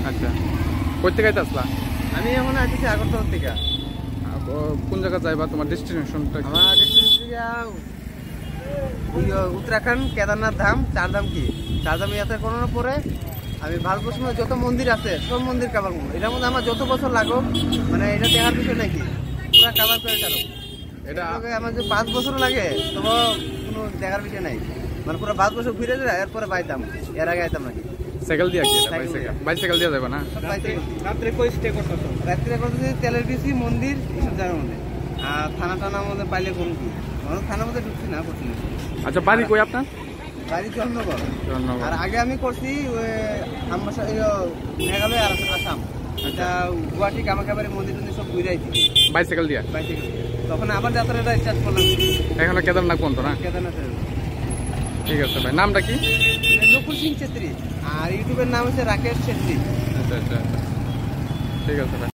আচ্ছা, কই থেকে আসলা? আমি এখন আসছি আগরতলা থেকে। কোন জায়গা যাইবা? তোমার ডেস্টিনেশনটা? আমার ডেস্টিনেশন উত্তরাখণ্ড, কেদারনাথ ধাম, চারধাম। কি চারধাম যাত্রা করানোর পরে আমি ভারতবর্ষের মধ্যে যত মন্দির আছে সব মন্দির কাভার করবো। এটার মধ্যে আমার যত বছর লাগুক, মানে এটা দেখার বিষয় নাকি পুরা কাভার করে চালু। এটা আমার যে 5 বছর লাগে তবু কোনো দেখার বিষয় নাই। মানে পুরো 5 বছর ঘুরে যায়, এরপরে বাইতাম। এর আগে আইতাম নাকি সাইকেল দিয়া? বাইসাইকেল দিয়া যাবে না? রাত্রে কই স্টে করতেছ? রাত্রে করতেছি তেলের বিচি, মন্দির, এইসব জায়গার মধ্যে। আর থানা টানার মধ্যে পাইলে কোন কি থানার মধ্যে ঢুকছি না, করছি। আচ্ছা, বাড়ি কই আপনার? বাড়ি চন্দ্রগড়। আর আগে আমি করছি মেঘালয় আর আসাম। এটা গুয়াহাটি কামাখ্যাবাড়ি মন্দির টন্দির সব ঘুরে আইছি বাইসাইকেল দিয়া। তখন আবার যাত্রাটা স্টার্ট করলাম। এখনো কেদারনাথ পর্যন্ত না? কেদারনাথের। ঠিক আছে ভাই, নামটা কি? নকুল সিং ছেত্রী। আর ইউটিউবের নাম হচ্ছে রাকেশ ছেত্রী। আচ্ছা আচ্ছা, ঠিক আছে ভাই।